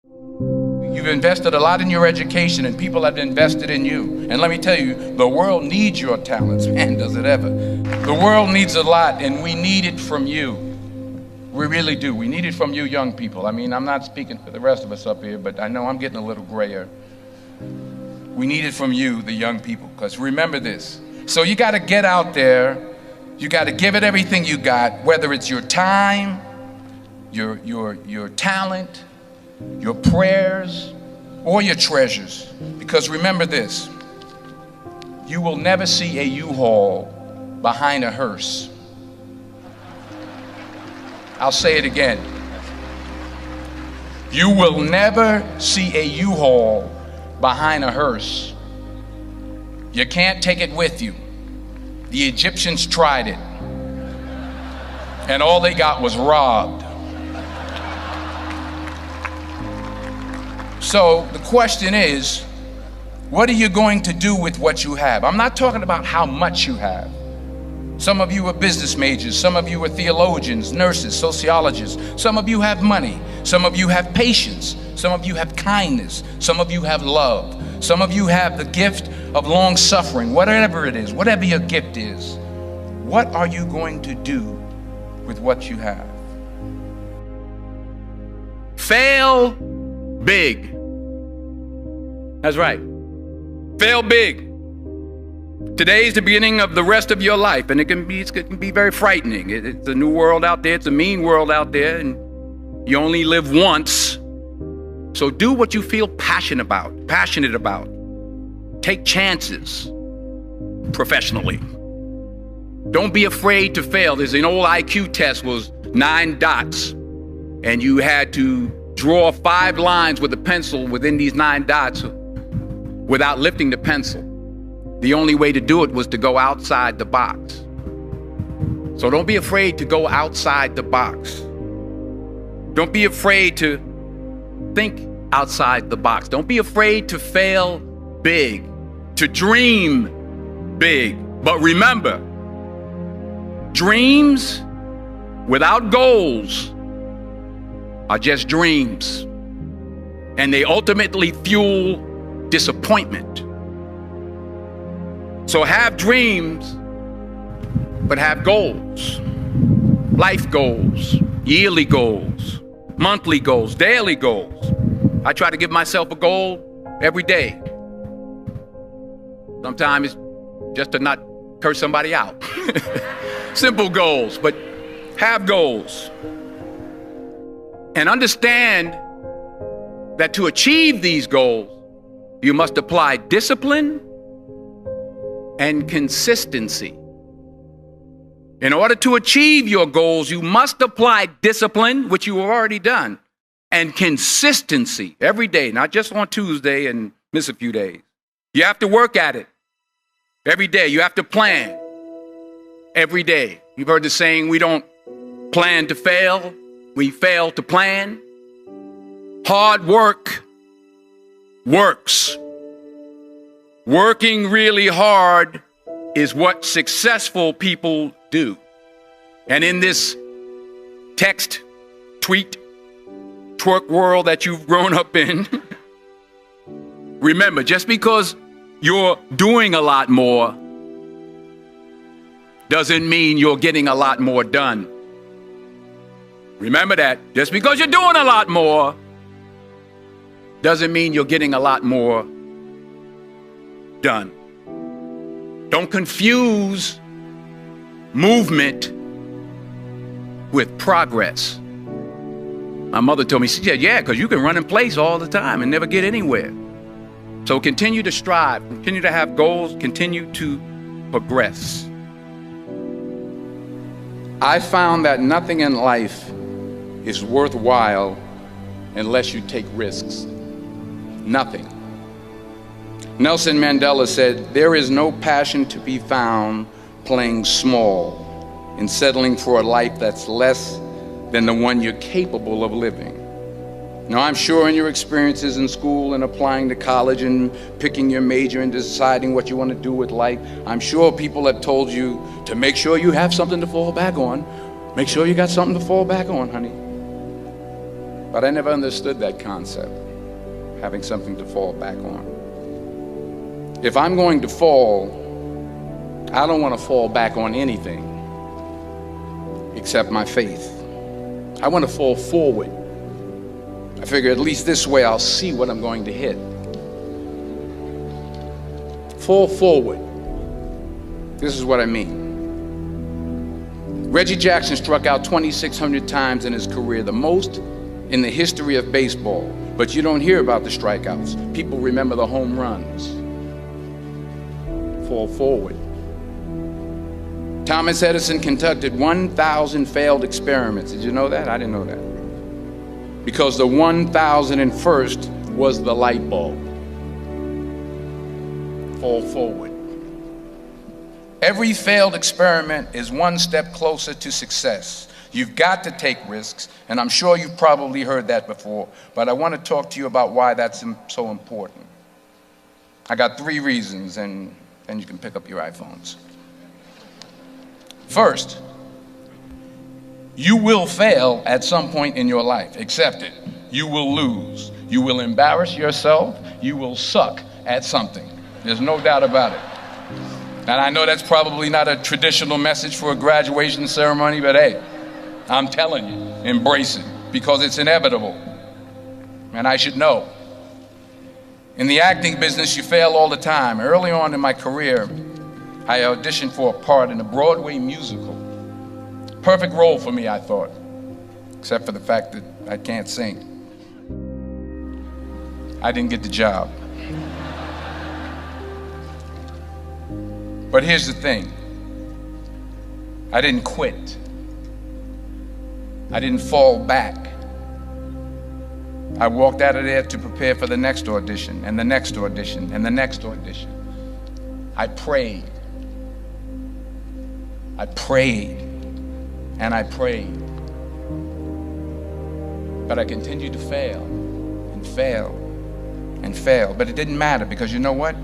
You've invested a lot in your education, and people have invested in you. And let me tell you, the world needs your talents. Man, does it ever. The world needs a lot, and we need it from you. We really do. We need it from you young people. I mean, I'm not speaking for the rest of us up here, but I know I'm getting a little grayer. We need it from you, the young people, because remember this. So you got to get out there. You got to give it everything you got, whether it's your time, your talent, your prayers, or your treasures. Because remember this, you will never see a U-Haul behind a hearse. I'll say it again. You will never see a U-Haul behind a hearse. You can't take it with you. The Egyptians tried it, and all they got was robbed. So the question is, what are you going to do with what you have? I'm not talking about how much you have. Some of you are business majors, some of you are theologians, nurses, sociologists. Some of you have money, some of you have patience, some of you have kindness, some of you have love, some of you have the gift of long suffering. Whatever it is, whatever your gift is, what are you going to do with what you have? Fail big. That's right. Fail big. Today's the beginning of the rest of your life, and it can be very frightening. It's a new world out there. It's a mean world out there, and you only live once. So do what you feel passionate about. Take chances professionally. Don't be afraid to fail. There's an old IQ test, was 9 dots, and you had to draw 5 lines with a pencil within these 9 dots without lifting the pencil. The only way to do it was to go outside the box. So don't be afraid to go outside the box. Don't be afraid to think outside the box. Don't be afraid to fail big, to dream big. But remember, dreams without goals are just dreams, and they ultimately fuel disappointment. So have dreams, but have goals. Life goals, yearly goals, monthly goals, daily goals. I try to give myself a goal every day. Sometimes it's just to not curse somebody out. Simple goals, but have goals. And understand that to achieve these goals, you must apply discipline and consistency. In order to achieve your goals, you must apply discipline, which you have already done, and consistency every day, not just on Tuesday and miss a few days. You have to work at it every day. You have to plan every day. You've heard the saying, we don't plan to fail, we fail to plan. Hard work works. Working really hard is what successful people do. And in this text, tweet, twerk world that you've grown up in, remember, just because you're doing a lot more doesn't mean you're getting a lot more done. Remember that. Just because you're doing a lot more doesn't mean you're getting a lot more done. Don't confuse movement with progress. My mother told me, she said, yeah, because you can run in place all the time and never get anywhere. So continue to strive, continue to have goals, continue to progress. I found that nothing in life is worthwhile unless you take risks. Nothing. Nelson Mandela said, there is no passion to be found playing small and settling for a life that's less than the one you're capable of living. Now, I'm sure in your experiences in school and applying to college and picking your major and deciding what you want to do with life, I'm sure people have told you to make sure you have something to fall back on. Make sure you got something to fall back on, honey. But I never understood that concept, having something to fall back on. If I'm going to fall, I don't want to fall back on anything except my faith. I want to fall forward. I figure at least this way I'll see what I'm going to hit. Fall forward. This is what I mean. Reggie Jackson struck out 2,600 times in his career, the most in the history of baseball. But you don't hear about the strikeouts. People remember the home runs. Fall forward. Thomas Edison conducted 1,000 failed experiments. Did you know that? I didn't know that. Because the 1,001st was the light bulb. Fall forward. Every failed experiment is one step closer to success. You've got to take risks, and I'm sure you've probably heard that before, but I want to talk to you about why that's so important. I got 3 reasons, and then you can pick up your iPhones. First, you will fail at some point in your life. Accept it. You will lose. You will embarrass yourself. You will suck at something. There's no doubt about it. And I know that's probably not a traditional message for a graduation ceremony, but hey, I'm telling you, embrace it, because it's inevitable. And I should know. In the acting business, you fail all the time. Early on in my career, I auditioned for a part in a Broadway musical. Perfect role for me, I thought, except for the fact that I can't sing. I didn't get the job. But here's the thing. I didn't quit. I didn't fall back. I walked out of there to prepare for the next audition, and the next audition, and the next audition. I prayed. I prayed, and I prayed. But I continued to fail, and fail, and fail. But it didn't matter, because you know what?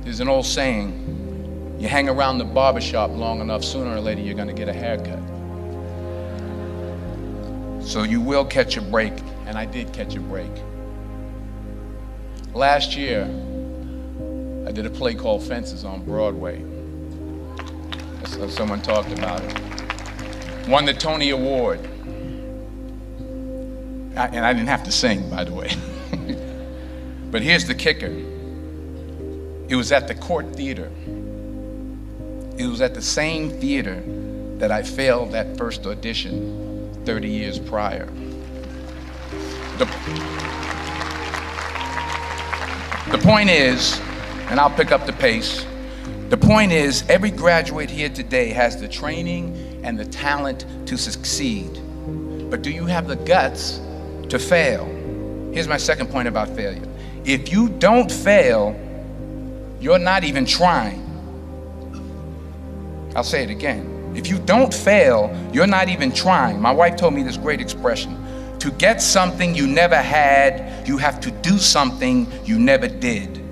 There's an old saying, you hang around the barbershop long enough, sooner or later you're going to get a haircut. So you will catch a break, and I did catch a break. Last year, I did a play called Fences on Broadway. So someone talked about it. Won the Tony Award. And I didn't have to sing, by the way. But here's the kicker. It was at the Court Theater. It was at the same theater that I failed that first audition 30 years prior. The point is, and I'll pick up the pace, the point is, every graduate here today has the training and the talent to succeed. But do you have the guts to fail? Here's my second point about failure. If you don't fail, you're not even trying. I'll say it again. If you don't fail, you're not even trying. My wife told me this great expression. To get something you never had, you have to do something you never did.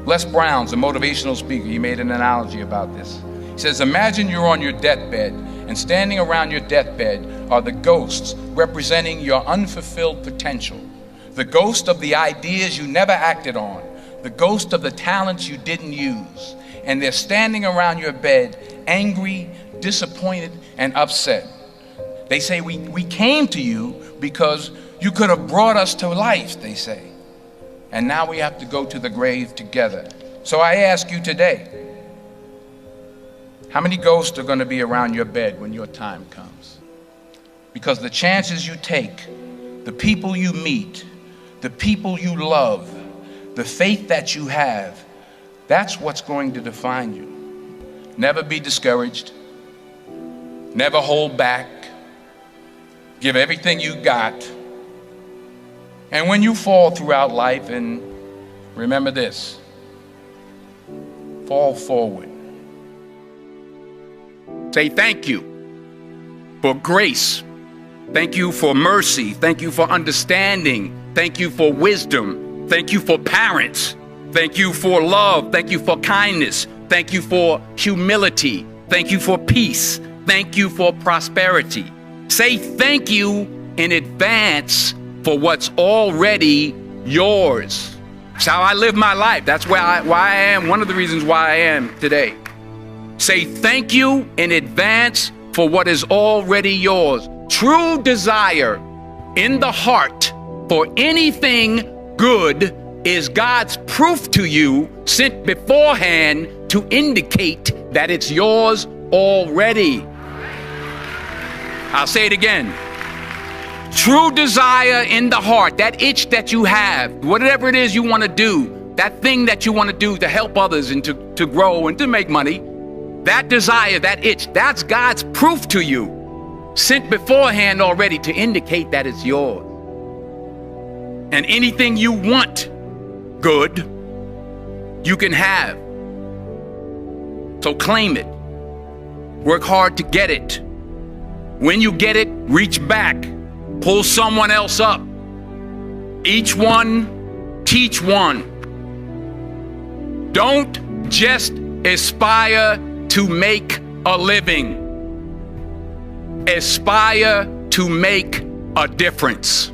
Les Brown's a motivational speaker. He made an analogy about this. He says, imagine you're on your deathbed, and standing around your deathbed are the ghosts representing your unfulfilled potential. The ghost of the ideas you never acted on. The ghost of the talents you didn't use. And they're standing around your bed, angry, disappointed, and upset. They say, we came to you because you could have brought us to life, they say. And now we have to go to the grave together. So I ask you today, how many ghosts are going to be around your bed when your time comes? Because the chances you take, the people you meet, the people you love, the faith that you have, that's what's going to define you. Never be discouraged. Never hold back. Give everything you got. And when you fall throughout life, and remember this, fall forward. Say thank you for grace. Thank you for mercy. Thank you for understanding. Thank you for wisdom. Thank you for parents. Thank you for love. Thank you for kindness. Thank you for humility. Thank you for peace. Thank you for prosperity. Say thank you in advance for what's already yours. That's how I live my life. That's why I am, one of the reasons why I am today. Say thank you in advance for what is already yours. True desire in the heart for anything good is God's proof to you, sent beforehand to indicate that it's yours already. I'll say it again. True desire in the heart, that itch that you have, whatever it is you want to do, that thing that you want to do to help others and to grow and to make money, that desire, that itch, that's God's proof to you, sent beforehand already to indicate that it's yours. And anything you want good, you can have. So claim it. Work hard to get it. When you get it, reach back. Pull someone else up. Each one, teach one. Don't just aspire to make a living. Aspire to make a difference.